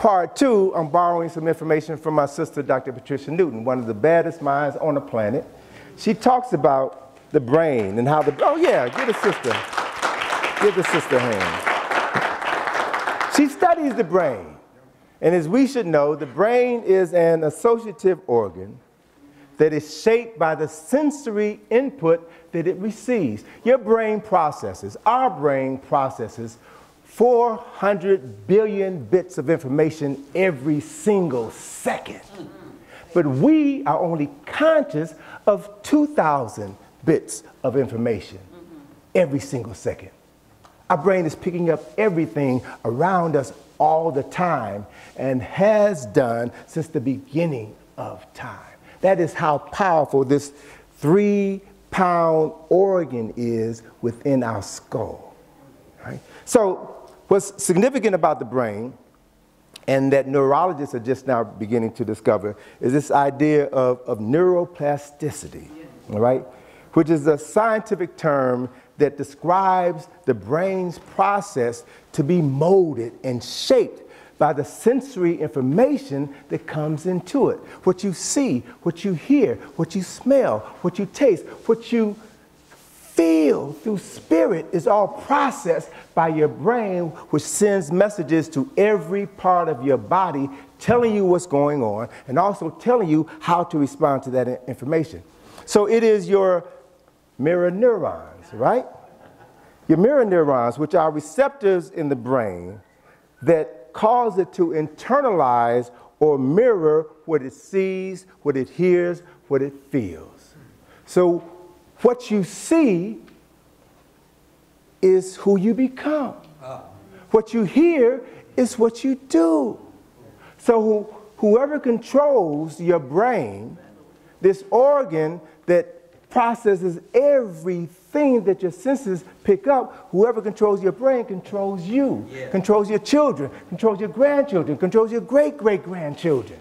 part two, I'm borrowing some information from my sister, Dr. Patricia Newton, one of the baddest minds on the planet. She talks about the brain and how the, oh yeah, give the sister a hand. She studies the brain. And as we should know, the brain is an associative organ that is shaped by the sensory input that it receives. Your brain processes, our brain processes 400 billion bits of information every single second. But we are only conscious of 2,000 bits of information every single second. Our brain is picking up everything around us all the time and has done since the beginning of time. That is how powerful this 3-pound organ is within our skull. Right? So what's significant about the brain, and that neurologists are just now beginning to discover, is this idea of neuroplasticity, all right? Which is a scientific term that describes the brain's process to be molded and shaped by the sensory information that comes into it. What you see, what you hear, what you smell, what you taste, what you feel through spirit is all processed by your brain, which sends messages to every part of your body, telling you what's going on and also telling you how to respond to that information. So it is your mirror neurons, right? Your mirror neurons, which are receptors in the brain that cause it to internalize or mirror what it sees, what it hears, what it feels. So what you see is who you become. What you hear is what you do. So whoever controls your brain, this organ that processes everything that your senses pick up, whoever controls your brain controls you, controls your children, controls your grandchildren, controls your great-great-grandchildren.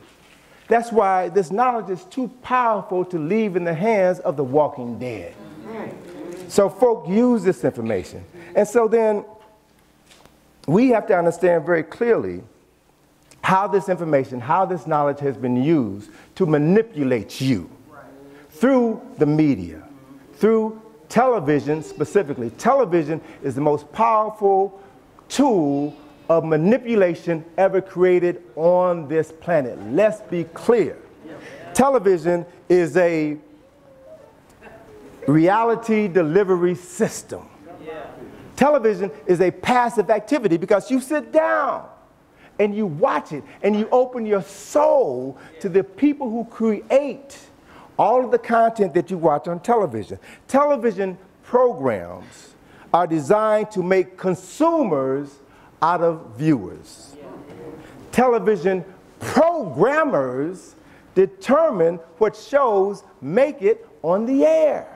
That's why this knowledge is too powerful to leave in the hands of the walking dead. So folk use this information. And so then we have to understand very clearly how this information, how this knowledge has been used to manipulate you through the media, through television specifically. Television is the most powerful tool of manipulation ever created on this planet. Let's be clear. Television is a reality delivery system. Television is a passive activity because you sit down and you watch it and you open your soul to the people who create all of the content that you watch on television. Television programs are designed to make consumers out of viewers. Television programmers determine what shows make it on the air.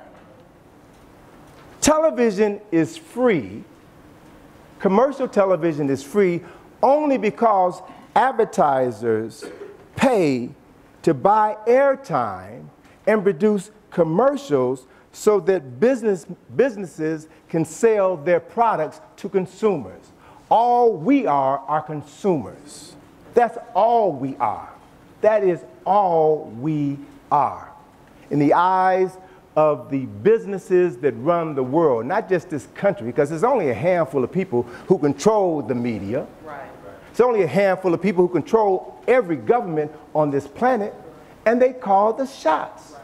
Television is free. Commercial television is free only because advertisers pay to buy airtime and produce commercials so that businesses can sell their products to consumers. All we are consumers. That's all we are. That is all we are. In the eyes of the businesses that run the world, not just this country, because there's only a handful of people who control the media. It's only a handful of people who control every government on this planet, and they call the shots.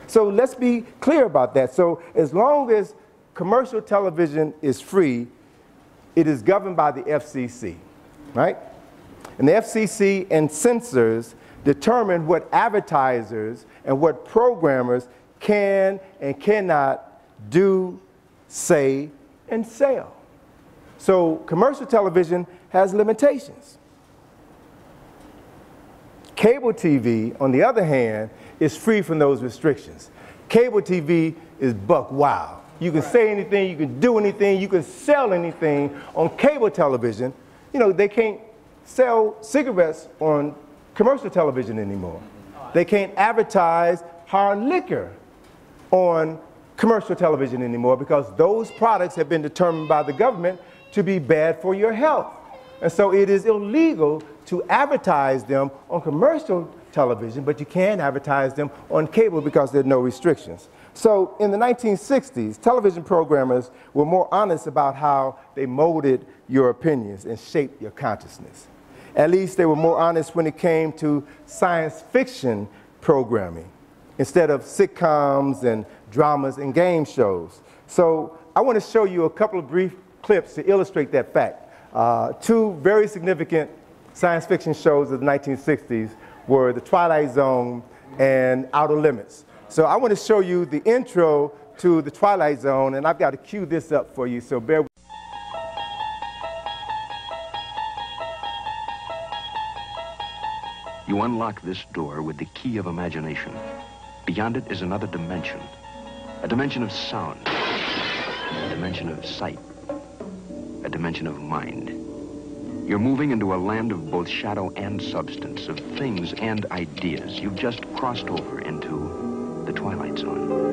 So let's be clear about that. So as long as commercial television is free, it is governed by the FCC, right? And the FCC and censors determine what advertisers and what programmers can and cannot do, say, and sell. So commercial television has limitations. Cable TV, on the other hand, is free from those restrictions. Cable TV is buck wild. You can say anything, you can do anything, you can sell anything on cable television. You know, they can't sell cigarettes on commercial television anymore. They can't advertise hard liquor on commercial television anymore because those products have been determined by the government to be bad for your health. And so it is illegal to advertise them on commercial television, but you can't advertise them on cable because there are no restrictions. So in the 1960s, television programmers were more honest about how they molded your opinions and shaped your consciousness. At least they were more honest when it came to science fiction programming, instead of sitcoms and dramas and game shows. So I want to show you a couple of brief clips to illustrate that fact. Two very significant science fiction shows of the 1960s were The Twilight Zone and Outer Limits. So I want to show you the intro to The Twilight Zone, and I've got to cue this up for you, so bear with me. You unlock this door with the key of imagination. Beyond it is another dimension, a dimension of sound, a dimension of sight, a dimension of mind. You're moving into a land of both shadow and substance, of things and ideas. You've just crossed over into the Twilight Zone.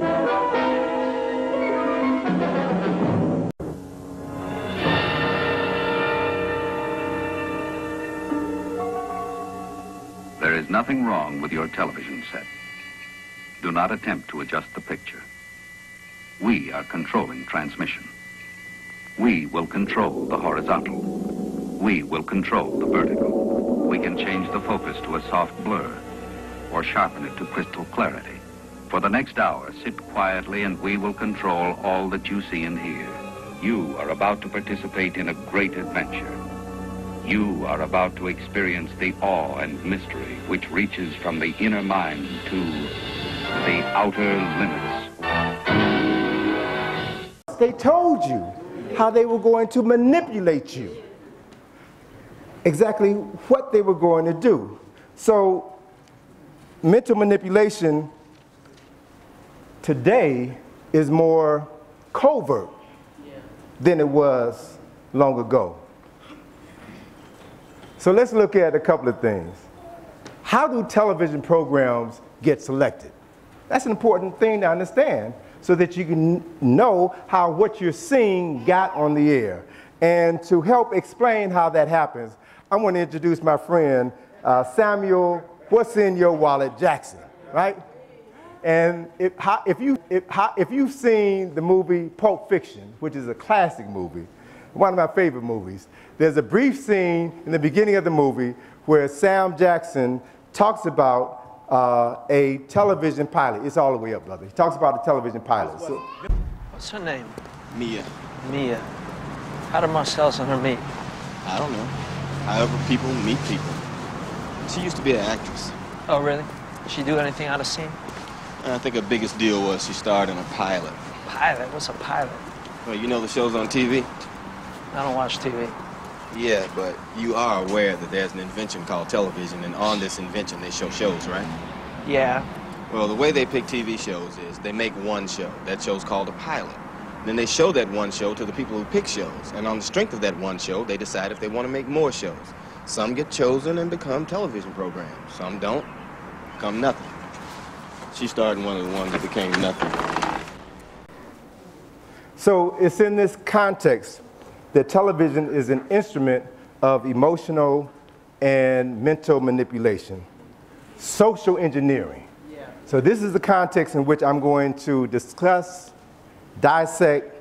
There is nothing wrong with your television set. Do not attempt to adjust the picture. We are controlling transmission. We will control the horizontal. We will control the vertical. We can change the focus to a soft blur or sharpen it to crystal clarity. For the next hour, sit quietly and we will control all that you see and hear. You are about to participate in a great adventure. You are about to experience the awe and mystery which reaches from the inner mind to the outer limits. They told you how they were going to manipulate you, exactly what they were going to do. So mental manipulation today is more covert than it was long ago. So let's look at a couple of things. How do television programs get selected? That's an important thing to understand so that you can know how what you're seeing got on the air. And to help explain how that happens, I want to introduce my friend Samuel What's in Your Wallet Jackson, right? And if you've seen the movie Pulp Fiction, which is a classic movie, one of my favorite movies, there's a brief scene in the beginning of the movie where Sam Jackson talks about a television pilot. It's all the way up, brother. He talks about a television pilot. So, what's her name? Mia. Mia. How did Marcellus and her meet? I don't know. However people meet people. She used to be an actress. Oh, really? Did she do anything out of scene? I think her biggest deal was she starred in a pilot. Pilot? What's a pilot? Well, you know the shows on TV? I don't watch TV. Yeah, but you are aware that there's an invention called television, and on this invention they show shows, right? Yeah. Well, the way they pick TV shows is they make one show. That show's called a pilot. Then they show that one show to the people who pick shows, and on the strength of that one show, they decide if they want to make more shows. Some get chosen and become television programs. Some don't, become nothing. She starred in one of the ones that became nothing. So it's in this context that television is an instrument of emotional and mental manipulation, social engineering. Yeah. So this is the context in which I'm going to discuss, dissect,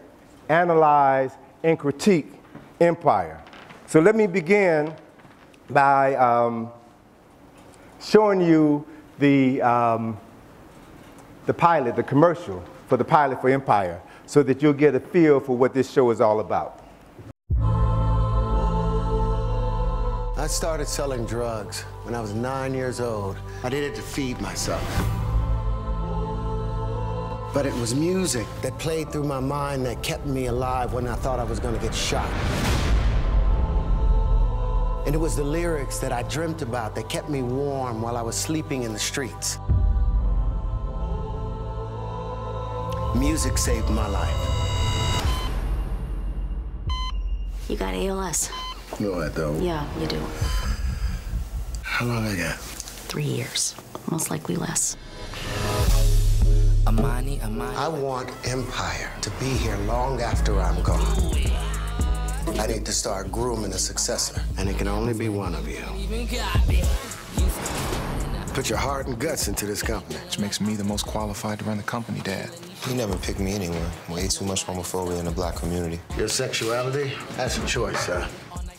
analyze, and critique Empire. So let me begin by showing you the pilot, the commercial for the pilot for Empire, so that you'll get a feel for what this show is all about. I started selling drugs when I was 9 years old. I did it to feed myself. But it was music that played through my mind that kept me alive when I thought I was gonna get shot. And it was the lyrics that I dreamt about that kept me warm while I was sleeping in the streets. Music saved my life. You got ALS. No, I don't. Yeah, you do. How long I got? 3 years, most likely less. I want Empire to be here long after I'm gone. I need to start grooming a successor, and it can only be one of you. Put your heart and guts into this company. Which makes me the most qualified to run the company, Dad. He never picked me anywhere. Way too much homophobia in the black community. Your sexuality, that's a choice, sir.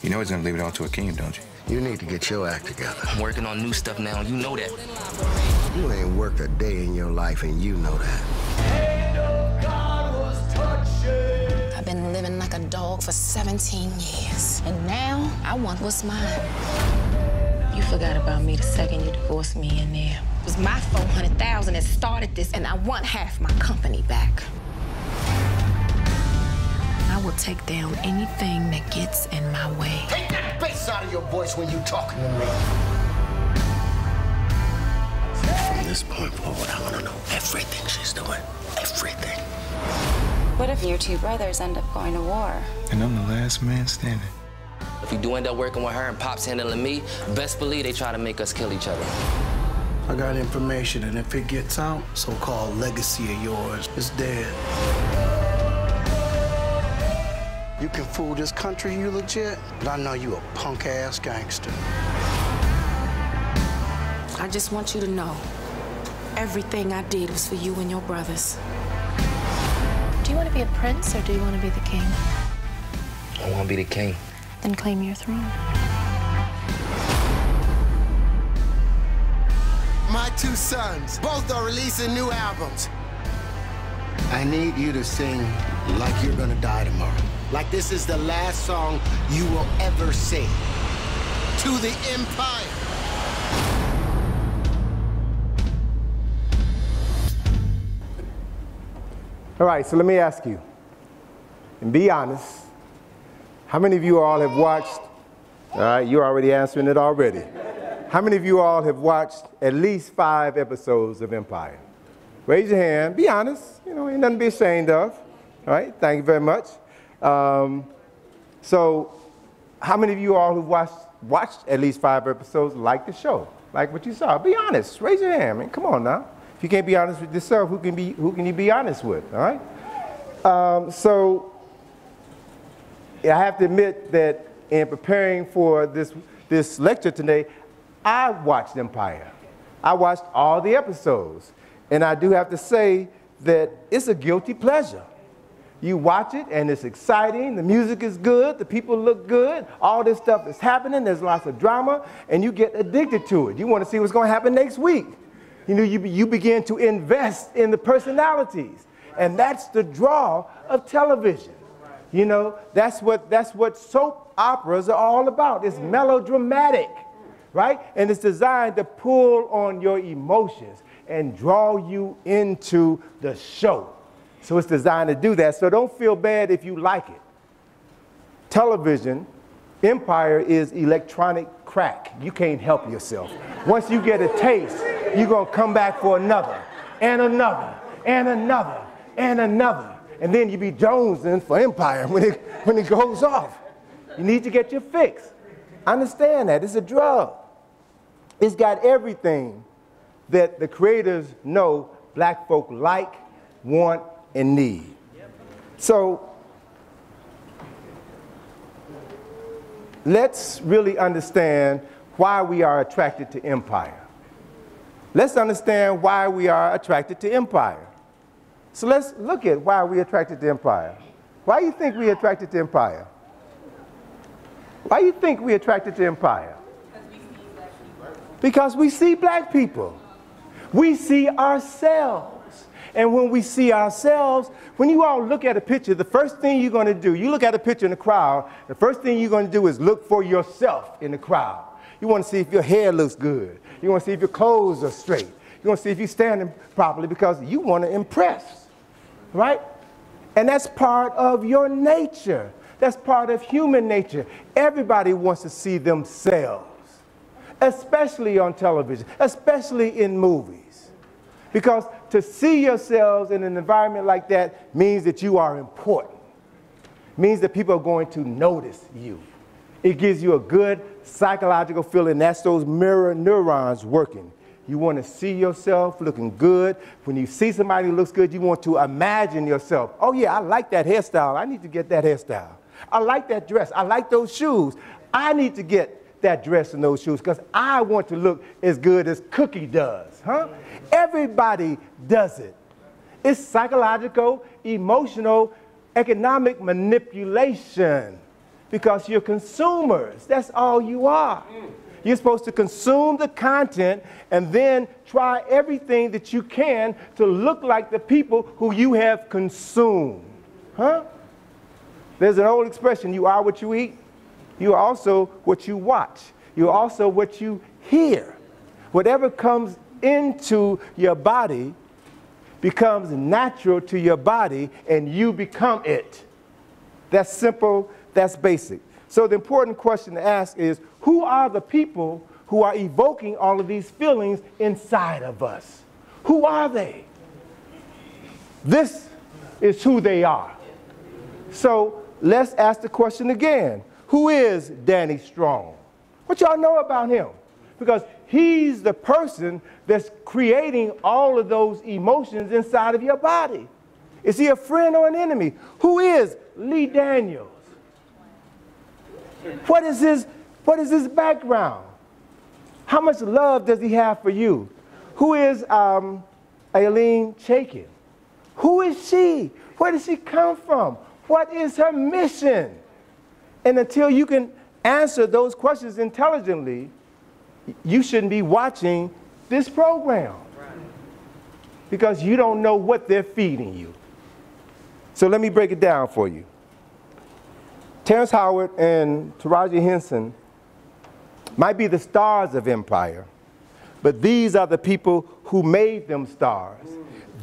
You know he's gonna leave it all to Akeem, don't you? You need to get your act together. I'm working on new stuff now, you know that. You ain't worked a day in your life, and you know that. I've been living like a dog for 17 years, and now I want what's mine. You forgot about me the second you divorced me in there. It was my $400,000 that started this, and I want half my company back. I will take down anything that gets in my way. Take that bass out of your voice when you talking to me. From this point forward, I want to know everything she's doing. Everything. What if your two brothers end up going to war? And I'm the last man standing. If you do end up working with her and Pop's handling me, best believe they try to make us kill each other. I got information, and if it gets out, so-called legacy of yours is dead. You can fool this country, you legit, but I know you a punk-ass gangster. I just want you to know, everything I did was for you and your brothers. Do you want to be a prince or do you want to be the king? I want to be the king. Then claim your throne. My two sons, both are releasing new albums. I need you to sing like you're gonna die tomorrow. Like this is the last song you will ever sing. To the Empire. All right, so let me ask you, and be honest, how many of you all have watched, all right, you're already answering it already. How many of you all have watched at least 5 episodes of Empire? Raise your hand, be honest, you know, ain't nothing to be ashamed of. All right, thank you very much. So how many of you all who've watched at least 5 episodes like the show, like what you saw? Be honest, raise your hand, man, come on now. If you can't be honest with yourself, who can you be honest with, all right? So I have to admit that in preparing for this lecture today, I watched Empire. I watched all the episodes. And I do have to say that it's a guilty pleasure. You watch it and it's exciting, the music is good, the people look good, all this stuff is happening, there's lots of drama, and you get addicted to it. You want to see what's going to happen next week. You know, you begin to invest in the personalities. And that's the draw of television. You know, that's what soap operas are all about. It's melodramatic, right? And it's designed to pull on your emotions and draw you into the show. So it's designed to do that. So don't feel bad if you like it. Television, Empire is electronic crack. You can't help yourself. Once you get a taste, you're going to come back for another, and another, and another, and another. And then you be jonesing for Empire when it goes off. You need to get your fix. Understand that. It's a drug. It's got everything that the creators know black folk like, want, and need. So let's really understand why we are attracted to Empire. Let's understand why we are attracted to Empire. So let's look at why we're attracted to Empire. Why do you think we're attracted to Empire? Why do you think we're attracted to Empire? Because we see black people. We see ourselves. And when we see ourselves, when you all look at a picture, the first thing you're going to do, you look at a picture in the crowd, the first thing you're going to do is look for yourself in the crowd. You want to see if your hair looks good. You want to see if your clothes are straight. You want to see if you're standing properly because you want to impress, right? And that's part of your nature. That's part of human nature. Everybody wants to see themselves, especially on television, especially in movies. Because to see yourselves in an environment like that means that you are important. Means that people are going to notice you. It gives you a good psychological feeling. That's those mirror neurons working. You want to see yourself looking good. When you see somebody who looks good, you want to imagine yourself. Oh yeah, I like that hairstyle. I need to get that hairstyle. I like that dress. I like those shoes. I need to get that dress and those shoes because I want to look as good as Cookie does, huh? Everybody does it. It's psychological, emotional, economic manipulation because you're consumers. That's all you are. You're supposed to consume the content and then try everything that you can to look like the people who you have consumed, huh? There's an old expression, you are what you eat. You are also what you watch. You're also what you hear. Whatever comes into your body becomes natural to your body and you become it. That's simple, that's basic. So the important question to ask is, who are the people who are evoking all of these feelings inside of us? Who are they? This is who they are. So let's ask the question again. Who is Danny Strong? What y'all know about him? Because he's the person that's creating all of those emotions inside of your body. Is he a friend or an enemy? Who is Lee Daniels? What is his background? How much love does he have for you? Who is Aileen Chaikin? Who is she? Where does she come from? What is her mission? And until you can answer those questions intelligently, you shouldn't be watching this program because you don't know what they're feeding you. So let me break it down for you. Terrence Howard and Taraji Henson might be the stars of Empire, but these are the people who made them stars.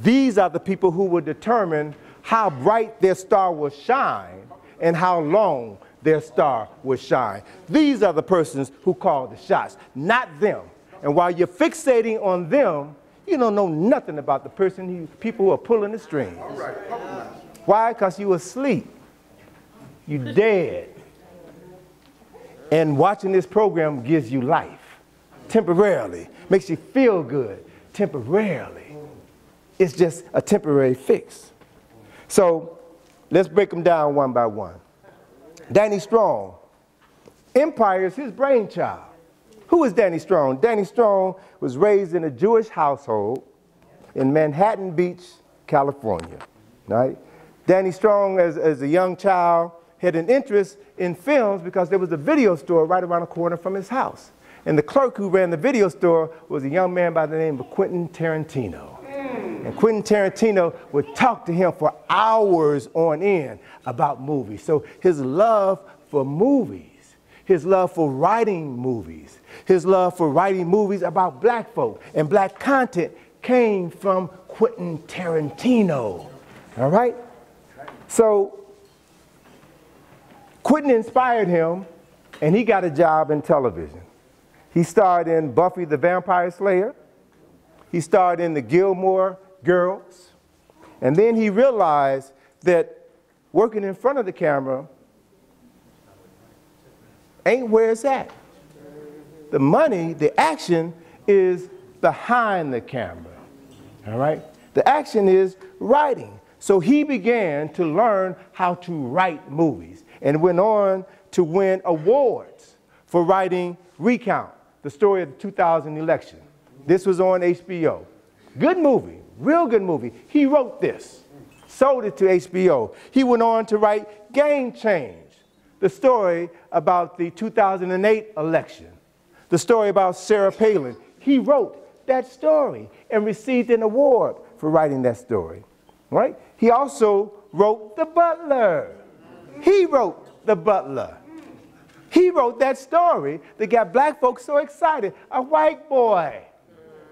These are the people who will determine how bright their star will shine and how long their star will shine. These are the persons who call the shots, not them. And while you're fixating on them, you don't know nothing about the people who are pulling the strings. Why? Because you asleep. You dead. And watching this program gives you life, temporarily. Makes you feel good, temporarily. It's just a temporary fix. So let's break them down one by one. Danny Strong. Empire is his brainchild. Who is Danny Strong? Danny Strong was raised in a Jewish household in Manhattan Beach, California. Right? Danny Strong, as a young child, had an interest in films because there was a video store right around the corner from his house. And the clerk who ran the video store was a young man by the name of Quentin Tarantino. And Quentin Tarantino would talk to him for hours on end about movies. So his love for movies, his love for writing movies, his love for writing movies about black folk and black content came from Quentin Tarantino. All right? So Quentin inspired him, and he got a job in television. He starred in Buffy the Vampire Slayer. He starred in the Gilmore Girls. And then he realized that working in front of the camera ain't where it's at. The money, the action is behind the camera. All right? The action is writing. So he began to learn how to write movies and went on to win awards for writing Recount, the story of the 2000 election. This was on HBO. Good movie, real good movie. He wrote this, sold it to HBO. He went on to write Game Change, the story about the 2008 election, the story about Sarah Palin. He wrote that story and received an award for writing that story. Right? He also wrote The Butler. He wrote The Butler. He wrote that story that got black folks so excited. A white boy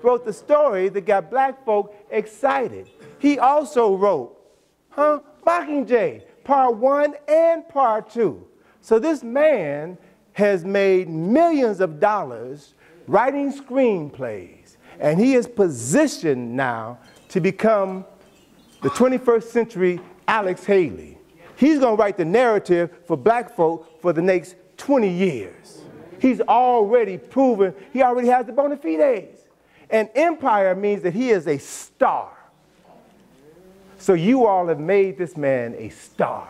wrote the story that got black folk excited. He also wrote, Mockingjay, part 1 and part 2. So this man has made millions of dollars writing screenplays, and he is positioned now to become the 21st century Alex Haley. He's going to write the narrative for black folk for the next 20 years. He's already proven, he already has the bona fides. And Empire means that he is a star. So you all have made this man a star.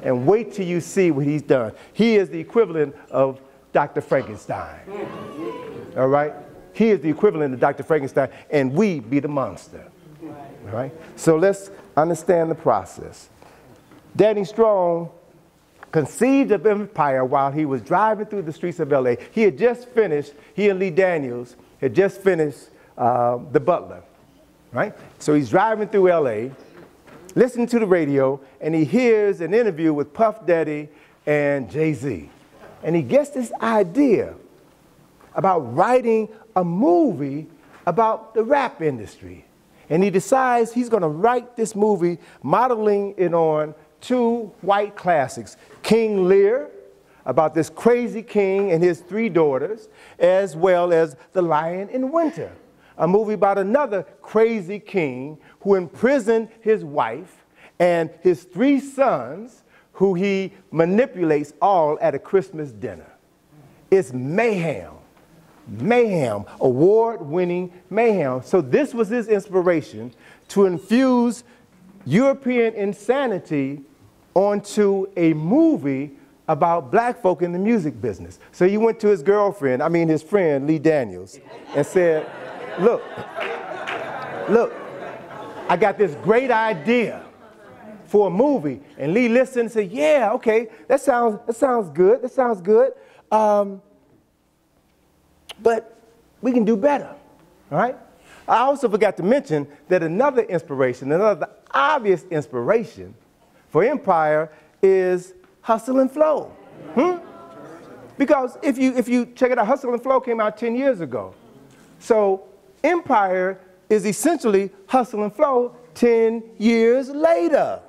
And wait till you see what he's done. He is the equivalent of Dr. Frankenstein. All right? He is the equivalent of Dr. Frankenstein, and we be the monster. All right? So let's understand the process. Danny Strong conceived of Empire while he was driving through the streets of LA. He had just finished, he and Lee Daniels had just finished The Butler, right? So he's driving through LA, listening to the radio, and he hears an interview with Puff Daddy and Jay-Z. And he gets this idea about writing a movie about the rap industry. And he decides he's gonna write this movie modeling it on two white classics, King Lear, about this crazy king and his three daughters, as well as The Lion in Winter, a movie about another crazy king who imprisoned his wife and his three sons, who he manipulates all at a Christmas dinner. It's mayhem, mayhem, award-winning mayhem. So this was his inspiration to infuse European insanity onto a movie about black folk in the music business. So he went to his girlfriend, his friend, Lee Daniels, and said, look, I got this great idea for a movie. And Lee listened and said, yeah, okay, that sounds good. But we can do better, all right? I also forgot to mention that another inspiration, another obvious inspiration for Empire is Hustle and Flow. Because if you check it out, Hustle and Flow came out 10 years ago. So Empire is essentially Hustle and Flow 10 years later.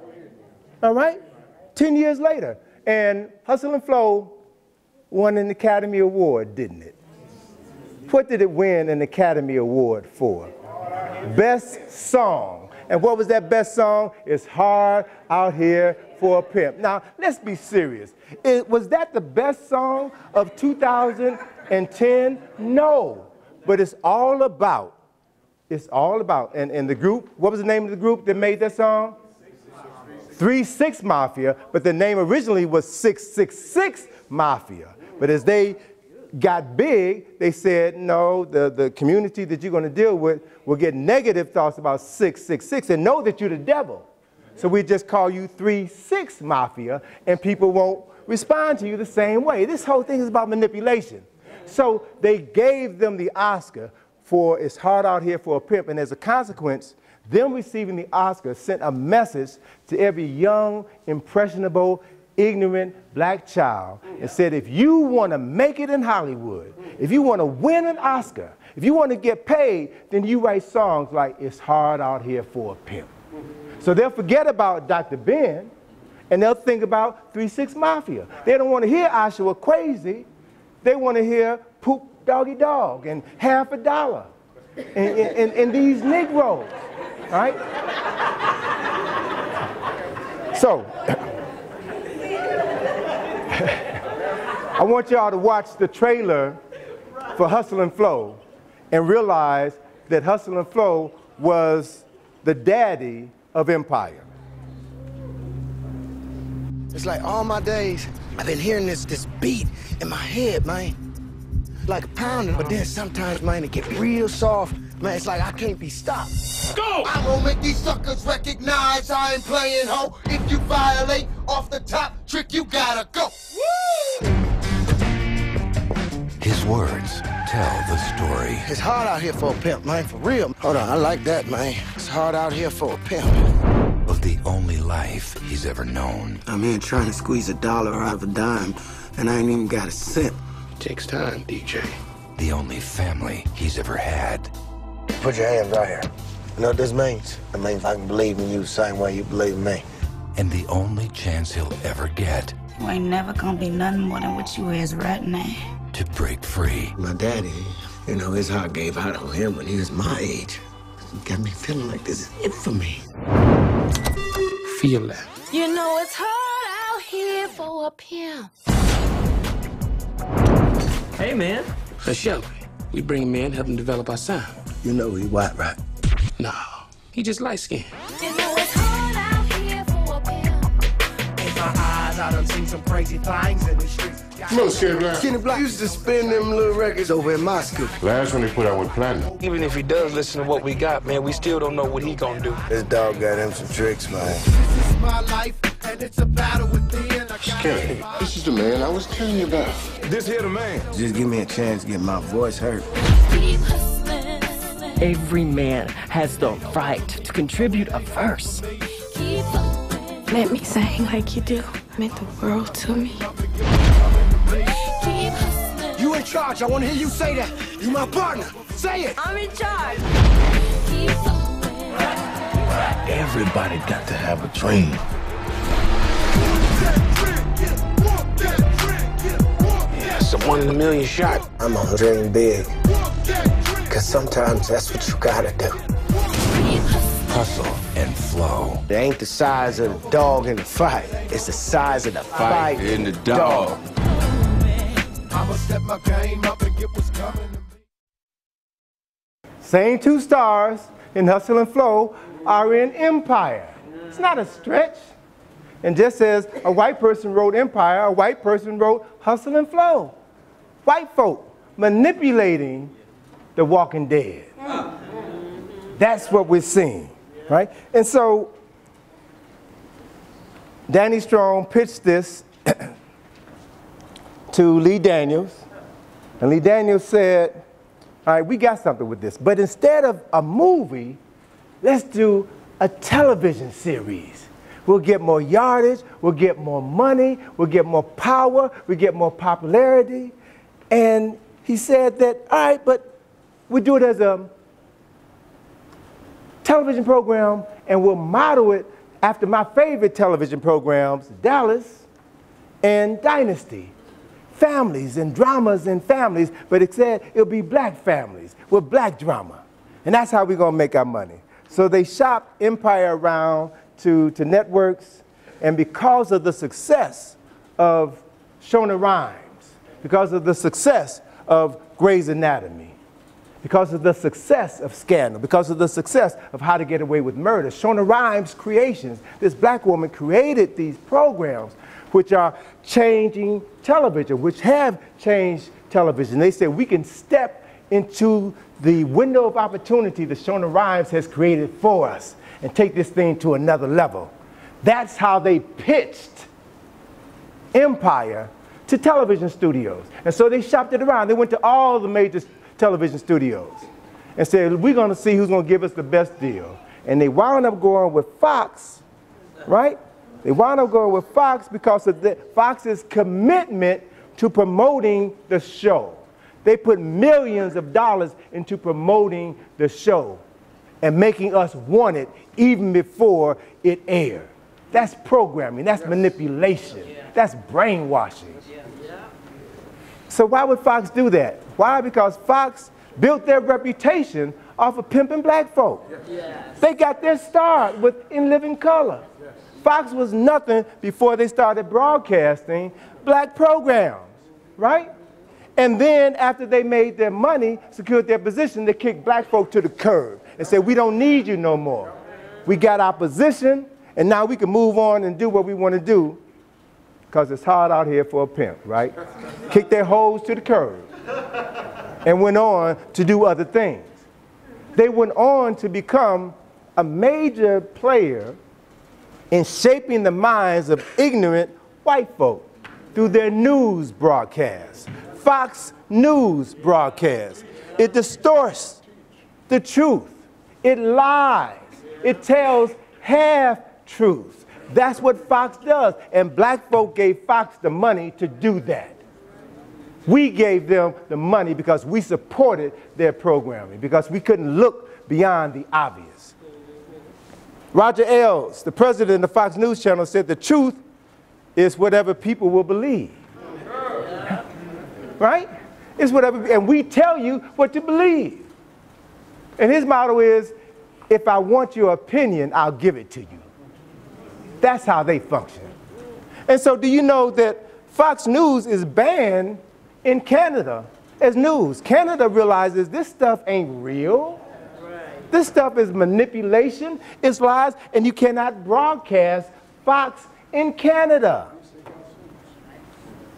All right? 10 years later. And Hustle and Flow won an Academy Award, didn't it? What did it win an Academy Award for? Best Song. And what was that best song? It's Hard Out Here for a Pimp. Now, let's be serious. Was that the best song of 2010? No. But it's all about, and the group, what was the name of the group that made that song? 3-6 Mafia, but the name originally was 666 Mafia. But as they got big, they said, no, the community that you're going to deal with will get negative thoughts about 666 and know that you're the devil. So we just call you 3-6 Mafia, and people won't respond to you the same way. This whole thing is about manipulation. So they gave them the Oscar for It's Hard Out Here for a Pimp, and as a consequence, them receiving the Oscar sent a message to every young, impressionable, ignorant black child and said, if you want to make it in Hollywood, if you want to win an Oscar, if you want to get paid, then you write songs like It's Hard Out Here for a Pimp. So they'll forget about Dr. Ben and they'll think about 3-6 Mafia. They don't want to hear Oshawa Crazy. They want to hear Poop Doggy Dog and Half a Dollar and these Negroes, all right? So, I want y'all to watch the trailer for Hustle and Flow and realize that Hustle and Flow was the daddy of Empire. It's like all my days, I've been hearing this beat in my head, man. Like pounding, but then sometimes, man, it get real soft. Man, it's like I can't be stopped. Go! I'm gonna make these suckers recognize I ain't playing ho. If you violate off the top, trick, you gotta go. Woo! His words tell the story. It's hard out here for a pimp, man, for real. Hold on, I like that, man. It's hard out here for a pimp. Of the only life he's ever known. I'm here trying to squeeze $1 out of a dime, and I ain't even got a cent. It takes time, DJ. The only family he's ever had. Put your hands right here. You know what this means? It means I can believe in you the same way you believe in me. And the only chance he'll ever get. You ain't never gonna be nothing more than what you is right now. To break free. My daddy, you know, his heart gave out on him when he was my age. It got me feeling like this is it for me. Feel that. You know it's hard out here for a pimp. Hey, man. Shelby, we bring him in, help him develop our sound. You know he white, right? No, he just light-skinned. You know it's hard out here for a pimp. In my eyes, I done seen some crazy things in the streets. Come on, Skinny Black. Skinny Black used to spin them little records over in Moscow. Last one they put out with platinum. Even if he does listen to what we got, man, we still don't know what he gonna do. This dog got him some tricks, man. This is my life, and it's a battle within. Skinny, this is the man I was telling you about. This here the man. Just give me a chance to get my voice heard. Every man has the right to contribute a verse. Let me sing like you do. Meant the world to me. You in charge. I want to hear you say that. You my partner. Say it. I'm in charge. Everybody got to have a dream. Yeah, it's a 1 in a million shot. I'm gonna dream big. Cause sometimes that's what you gotta do. Hustle and flow. It ain't the size of the dog in the fight. It's the size of the fight in the dog. I'ma step my game up and get what's coming to me. Same two stars in Hustle and Flow are in Empire. It's not a stretch. And just as a white person wrote Empire, a white person wrote Hustle and Flow. White folk manipulating the Walking Dead. That's what we're seeing, right? And so Danny Strong pitched this to Lee Daniels, and Lee Daniels said, all right, we got something with this, but instead of a movie, let's do a television series. We'll get more yardage, we'll get more money, we'll get more power, we'll get more popularity. And he said that, all right, but we'll do it as a television program, and we'll model it after my favorite television programs, Dallas and Dynasty. Families and dramas and families, but it said it'll be black families with black drama. And that's how we're gonna make our money. So they shopped Empire around to networks, and because of the success of Shonda Rhimes, because of the success of Grey's Anatomy, because of the success of Scandal, because of the success of How to Get Away with Murder, Shonda Rhimes' creations, this black woman created these programs which are changing television, which have changed television. They said we can step into the window of opportunity that Shonda Rhimes has created for us and take this thing to another level. That's how they pitched Empire to television studios. And so they shopped it around. They went to all the major television studios and said, we're going to see who's going to give us the best deal. And they wound up going with Fox, right? They wound up going with Fox because of Fox's commitment to promoting the show. They put millions of dollars into promoting the show and making us want it even before it aired. That's programming, that's manipulation, that's brainwashing. So why would Fox do that? Why? Because Fox built their reputation off of pimping black folk. They got their start with In Living Color. Fox was nothing before they started broadcasting black programs, right? And then after they made their money, secured their position, they kicked black folk to the curb and said, we don't need you no more. We got our position, and now we can move on and do what we want to do, because it's hard out here for a pimp, right? Kicked their hoes to the curb and went on to do other things. They went on to become a major player in shaping the minds of ignorant white folk through their news broadcasts. Fox News broadcasts. It distorts the truth. It lies. It tells half-truths. That's what Fox does. And black folk gave Fox the money to do that. We gave them the money because we supported their programming, because we couldn't look beyond the obvious. Roger Ailes, the president of the Fox News Channel, said the truth is whatever people will believe. Right? It's whatever, and we tell you what to believe. And his motto is, if I want your opinion, I'll give it to you. That's how they function. And so do you know that Fox News is banned in Canada as news? Canada realizes this stuff ain't real. This stuff is manipulation, it's lies, and you cannot broadcast Fox in Canada.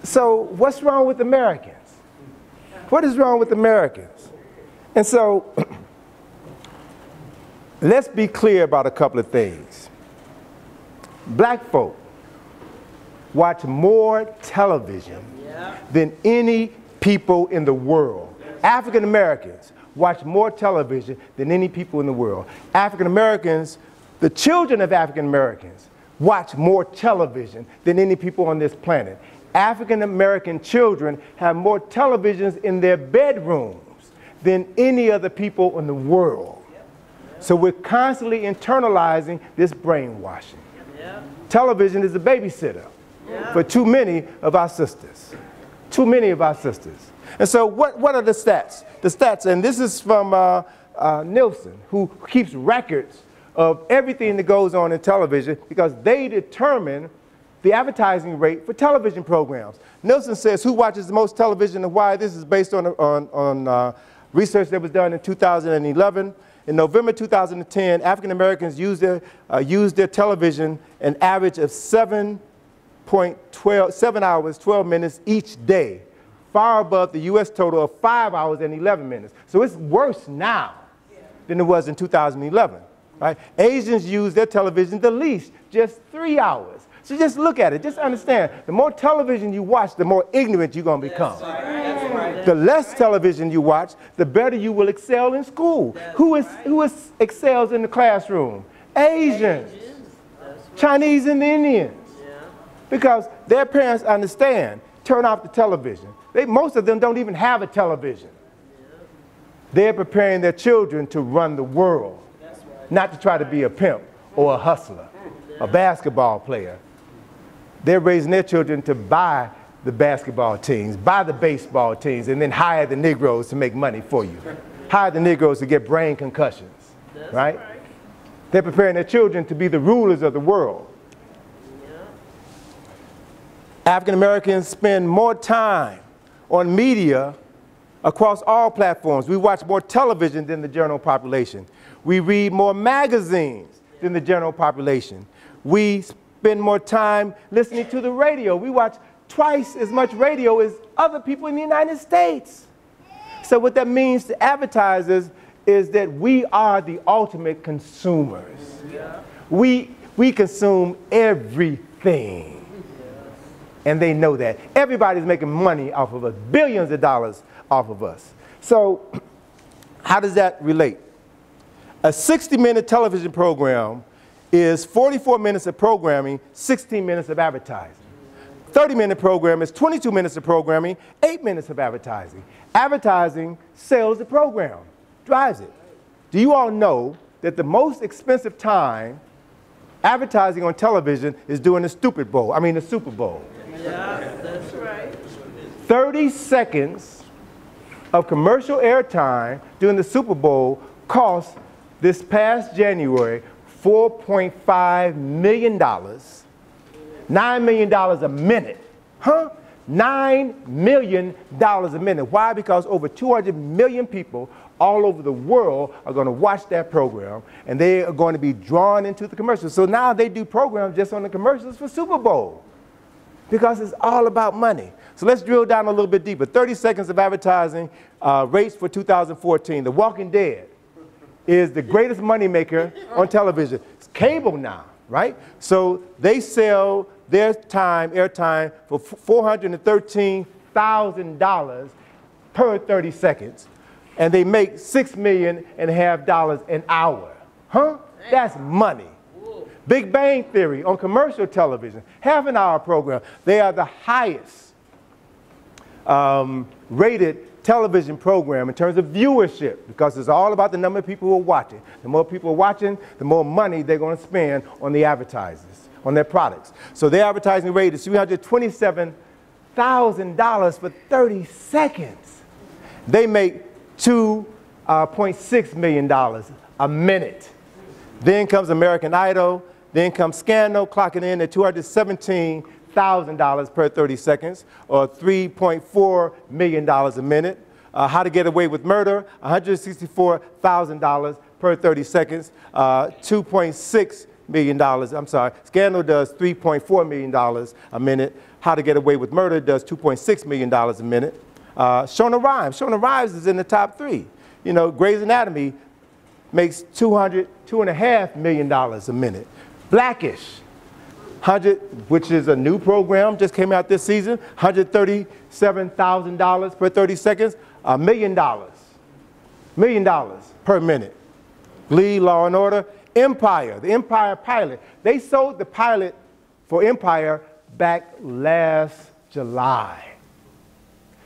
So what's wrong with Americans? What is wrong with Americans? And so let's be clear about a couple of things. Black folk watch more television than any people in the world. African Americans watch more television than any people in the world. African Americans, the children of African Americans, watch more television than any people on this planet. African American children have more televisions in their bedrooms than any other people in the world. So we're constantly internalizing this brainwashing. Television is a babysitter for too many of our sisters. Too many of our sisters. And so what are the stats? The stats, and this is from Nielsen, who keeps records of everything that goes on in television because they determine the advertising rate for television programs. Nielsen says who watches the most television and why. This is based on research that was done in 2011. In November 2010, African Americans used their television an average of 7 hours, 12 minutes each day, far above the US total of 5 hours and 11 minutes. So it's worse now than it was in 2011. Right? Asians use their television the least, just 3 hours. So just look at it, just understand, the more television you watch, the more ignorant you're going to become. The less television you watch, the better you will excel in school. Who excels in the classroom? Asians, Chinese and Indians. Because their parents understand, turn off the television. Most of them don't even have a television. They're preparing their children to run the world, not to try to be a pimp or a hustler, a basketball player. They're raising their children to buy the basketball teams, buy the baseball teams, and then hire the Negroes to make money for you. Hire the Negroes to get brain concussions, right? They're preparing their children to be the rulers of the world. African Americans spend more time on media across all platforms. We watch more television than the general population. We read more magazines than the general population. We spend more time listening to the radio. We watch twice as much radio as other people in the United States. So what that means to advertisers is that we are the ultimate consumers. We consume everything. And they know that. Everybody's making money off of us, billions of dollars off of us. So how does that relate? A 60-minute television program is 44 minutes of programming, 16 minutes of advertising. 30-minute program is 22 minutes of programming, 8 minutes of advertising. Advertising sells the program, drives it. Do you all know that the most expensive time advertising on television is during the Super Bowl? Yeah, that's right. 30 seconds of commercial airtime during the Super Bowl cost this past January $4.5 million, $9 million a minute. Huh? $9 million a minute. Why? Because over 200 million people all over the world are going to watch that program, and they are going to be drawn into the commercials. So now they do programs just on the commercials for Super Bowl, because it's all about money. So let's drill down a little bit deeper. 30 seconds of advertising rates for 2014. The Walking Dead is the greatest moneymaker on television. It's cable now, right? So they sell their airtime for $413,000 per 30 seconds, and they make $6.5 million an hour. Huh? That's money. Big Bang Theory on commercial television, half-an-hour program. They are the highest rated television program in terms of viewership, because it's all about the number of people who are watching. The more people are watching, the more money they're going to spend on the advertisers, on their products. So their advertising rate is $327,000 for 30 seconds. They make $2.6 million a minute. Then comes American Idol. Then comes Scandal, clocking in at $217,000 per 30 seconds, or $3.4 million a minute. How to Get Away with Murder, $164,000 per 30 seconds, $2.6 million. I'm sorry, Scandal does $3.4 million a minute. How to Get Away with Murder does $2.6 million a minute. Shonda Rhimes is in the top 3. You know, Grey's Anatomy makes $2.5 million a minute. Blackish, which is a new program, just came out this season, $137,000 per 30 seconds, $1 million. $1 million per minute. Glee, Law and Order, Empire, the Empire pilot. They sold the pilot for Empire back last July.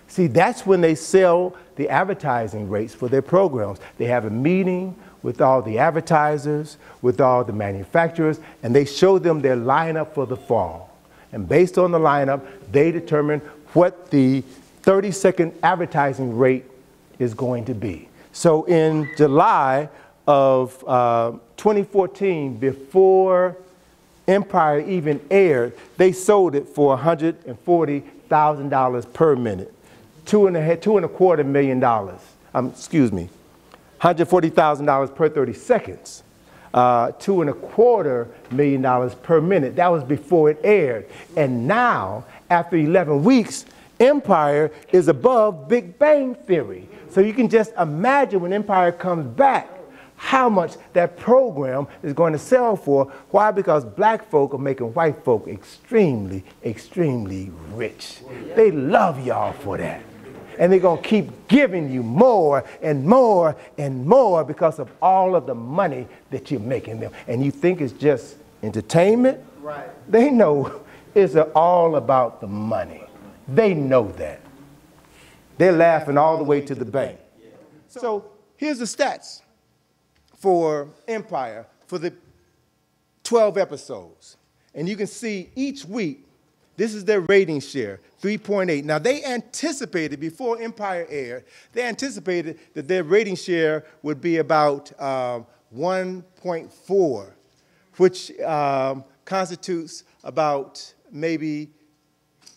See, that's when they sell the advertising rates for their programs. They have a meeting with all the advertisers, with all the manufacturers, and they show them their lineup for the fall. And based on the lineup, they determine what the 30-second advertising rate is going to be. So in July of 2014, before Empire even aired, they sold it for $140,000 per minute. $2.25 million. Excuse me. $140,000 per 30 seconds. $2.25 million per minute. That was before it aired. And now, after 11 weeks, Empire is above Big Bang Theory. So you can just imagine when Empire comes back, how much that program is going to sell for. Why? Because black folk are making white folk extremely, extremely rich. They love y'all for that. And they're going to keep giving you more and more and more because of all of the money that you're making them. And you think it's just entertainment? Right. They know it's all about the money. They know that. They're laughing all the way to the bank. So here's the stats for Empire for the 12 episodes. And you can see each week, this is their rating share, 3.8. Now, they anticipated, before Empire aired, they anticipated that their rating share would be about 1.4, which constitutes about maybe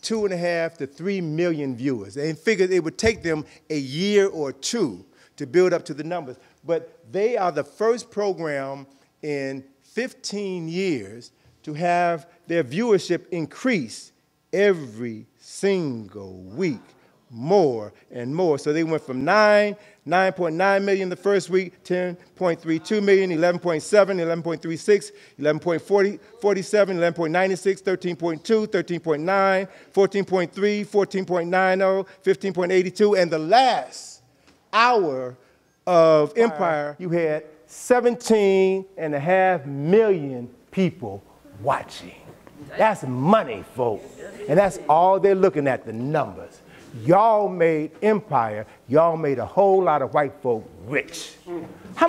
2.5 to 3 million viewers. They figured it would take them a year or two to build up to the numbers. But they are the first program in 15 years to have their viewership increase every single week, more and more. So they went from 9.9 million the first week, 10.32 million, 11.7, 11.36, 11.47, 11.96, 13.2, 13.9, 14.3, 14.90, 15.82, and the last hour of Empire, you had 17.5 million people watching. That's money, folks. And that's all they're looking at, the numbers. Y'all made Empire, y'all made a whole lot of white folk rich. How